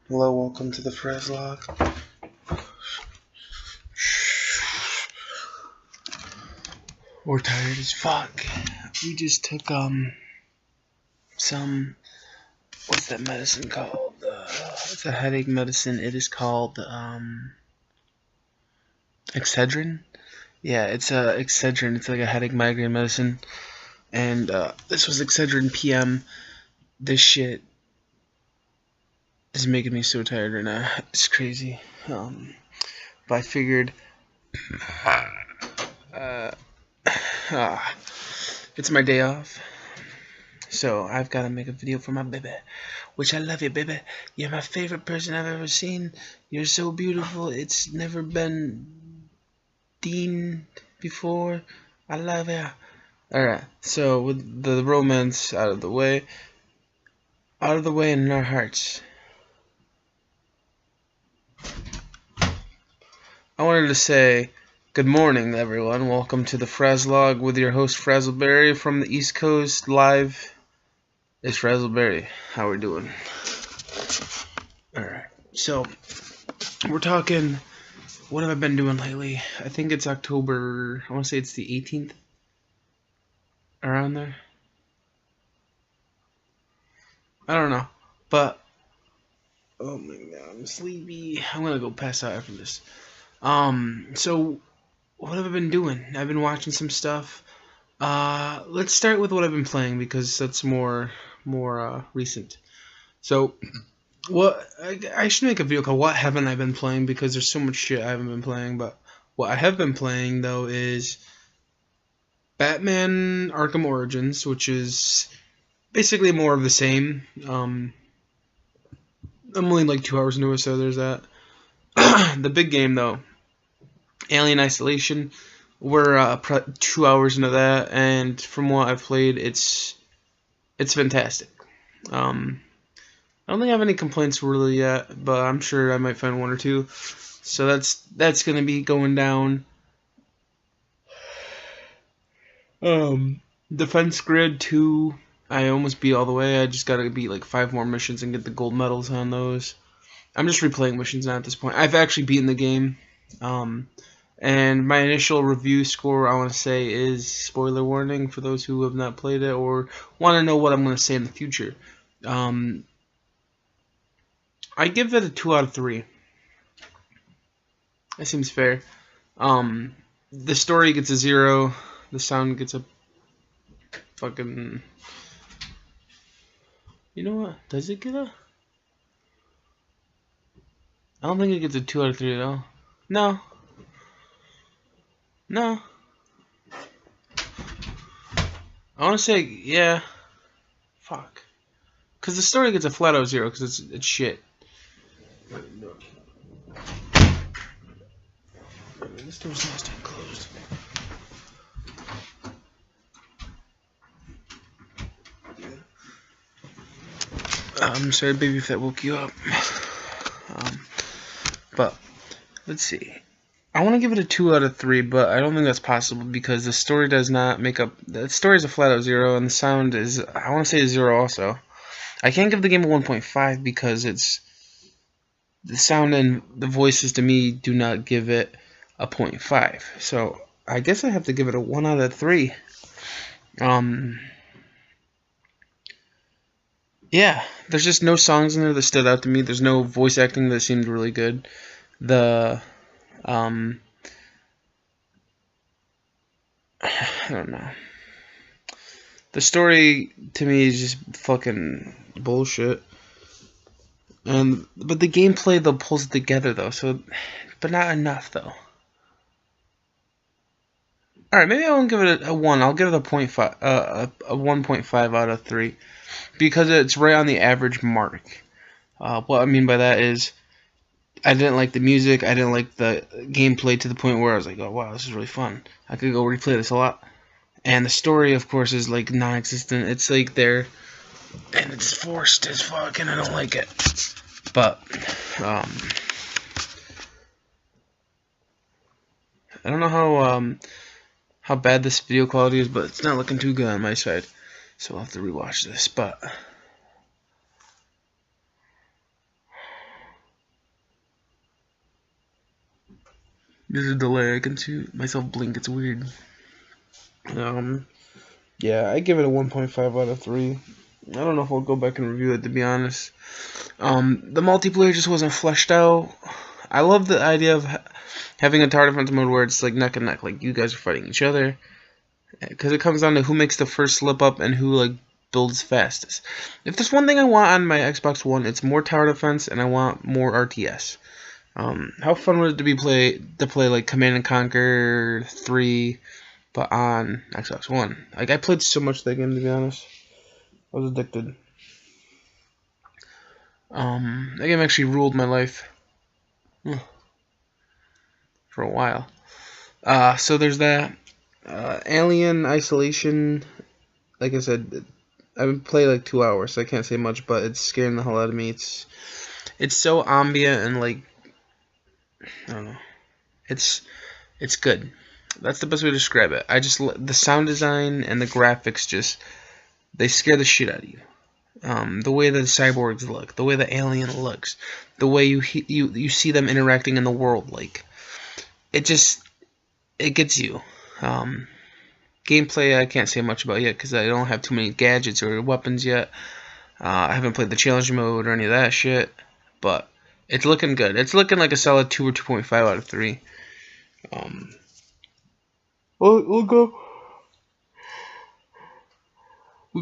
Hello, welcome to the Frazzlog. We're tired as fuck. We just took some, what's that medicine called? It's a headache medicine. It is called Excederin. Yeah, it's Excederin. It's like a headache migraine medicine. And this was Excederin PM. This shit is making me so tired right now. It's crazy. But I figured it's my day off, so I've got to make a video for my baby, which I love you, baby. You're my favorite person I've ever seen. You're so beautiful. It's never been seen before. I love you. Alright, so with the romance out of the way in our hearts, I wanted to say good morning, everyone. Welcome to the Frazzlog with your host, Frazzleberry, from the East Coast. Live is Frazzleberry. How we doing? Alright, so we're talking, what have I been doing lately? I think it's October, I want to say it's the 18th, around there. I don't know, but, oh my god, I'm sleepy. I'm gonna go pass out after this. So what have I been doing? I've been watching some stuff. Let's start with what I've been playing because that's more recent. So, I should make a video called "What Haven't I Been Playing?" because there's so much shit I haven't been playing. But what I have been playing though is Batman Arkham Origins, which is basically more of the same. I'm only like 2 hours into it, so there's that. The big game though, Alien Isolation. We're 2 hours into that, and from what I've played, it's fantastic. I don't think I have any complaints really yet, but I'm sure I might find one or two. So that's gonna be going down. Defense Grid 2, I almost beat all the way. I just gotta beat like 5 more missions and get the gold medals on those. I'm just replaying missions now at this point. I've actually beaten the game. And my initial review score, I want to say, is spoiler warning for those who have not played it or want to know what I'm going to say in the future. I give it a 2 out of 3. That seems fair. The story gets a 0. The sound gets a fucking... You know what? Does it get a... I don't think it gets a 2 out of 3 at all. No. No. I want to say, yeah. Fuck. Because the story gets a flat out 0 because it's shit. This door's not staying closed. I'm sorry, baby, if that woke you up. But let's see. I want to give it a 2 out of 3, but I don't think that's possible because the story does not make up. The story is a flat out 0, and the sound is, I want to say, a 0 also. I can't give the game a 1.5 because it's the sound and the voices to me do not give it a 0.5. So I guess I have to give it a 1 out of 3. Yeah, there's just no songs in there that stood out to me. There's no voice acting that seemed really good. I don't know. The story to me is just fucking bullshit. But the gameplay though pulls it together though, but not enough though. All right, maybe I won't give it a 1. I'll give it a 0.5, a 1.5 out of 3, because it's right on the average mark. What I mean by that is, I didn't like the music. I didn't like the gameplay to the point where I was like, oh wow, this is really fun. I could go replay this a lot. And the story, of course, is like non-existent. It's like there, and it's forced as fuck, and I don't like it. But I don't know how bad this video quality is, but it's not looking too good on my side. So I'll have to rewatch this. But There's a delay. I can see myself blink. It's weird. Yeah, I give it a 1.5 out of 3. I don't know if I'll go back and review it, to be honest. The multiplayer just wasn't fleshed out. I love the idea of having a tower defense mode where it's like neck and neck, like you guys are fighting each other, because it comes down to who makes the first slip up and who like builds fastest. If there's one thing I want on my Xbox One, it's more tower defense, and I want more RTS. How fun would it to play like Command and Conquer 3, but on Xbox One? Like, I played so much that game, to be honest. I was addicted. That game actually ruled my life for a while. So there's that. Alien Isolation. Like I said, I've been playing like 2 hours, so I can't say much, but it's scaring the hell out of me. It's so ambient and like, I don't know. It's good. That's the best way to describe it. The sound design and the graphics they scare the shit out of you. The way that the cyborgs look, the way the alien looks, the way you see them interacting in the world, like it gets you. Gameplay I can't say much about yet because I don't have too many gadgets or weapons yet. I haven't played the challenge mode or any of that shit, but it's looking good. It's looking like a solid 2 or 2.5 out of 3. We'll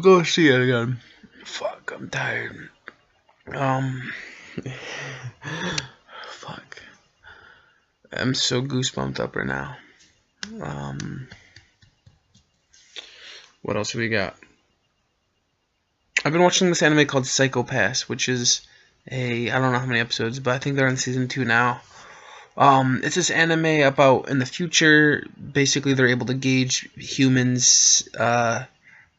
go see it again. Fuck, I'm tired. Fuck. I'm so goosebumped up right now. What else have we got? I've been watching this anime called Psycho Pass, which is I don't know how many episodes, but I think they're on season 2 now. It's this anime about in the future. Basically, they're able to gauge humans, I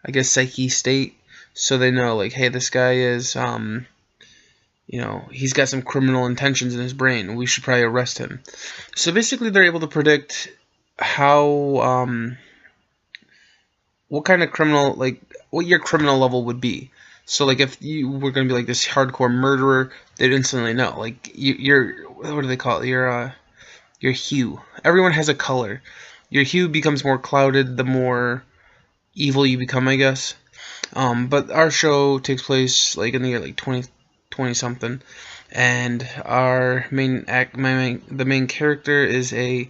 guess, psyche state, so they know, like, hey, this guy is, he's got some criminal intentions in his brain. We should probably arrest him. So basically, they're able to predict how, what kind of criminal, like, what your criminal level would be. So, like, if you were going to be, like, this hardcore murderer, they'd instantly know. Like, what do they call it? Your hue. Everyone has a color. Your hue becomes more clouded the more evil you become, I guess. But our show takes place, like, in the year, like, 2020 something. And our the main character is a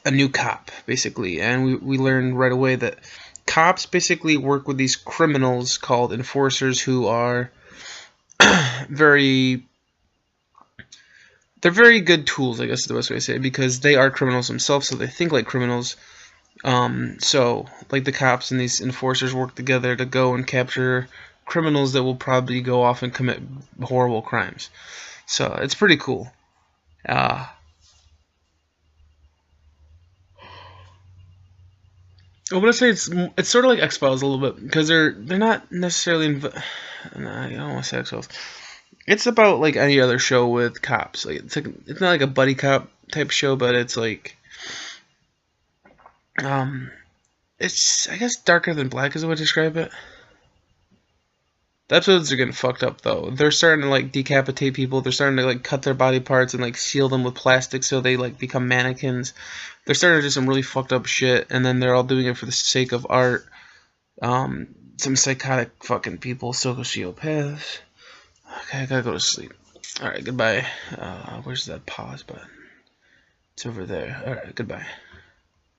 new cop, basically. And we learn right away that cops basically work with these criminals called enforcers who are very good tools, I guess is the best way to say it, because they are criminals themselves, so they think like criminals. So like the cops and these enforcers work together to go and capture criminals that will probably go off and commit horrible crimes. So it's pretty cool. I want to say it's sort of like X-Files a little bit, because they're not necessarily no, I don't want to say X-Files. It's about like any other show with cops. Like it's not like a buddy cop type show, but it's like it's, I guess, darker than black is the way to describe it. The episodes are getting fucked up though. They're starting to like decapitate people. They're starting to like cut their body parts and like seal them with plastic so they like become mannequins. They're starting to do some really fucked up shit, and then they're all doing it for the sake of art. Some psychotic fucking people, sociopaths. Okay, I gotta go to sleep. Alright, goodbye. Where's that pause button? It's over there. Alright, goodbye.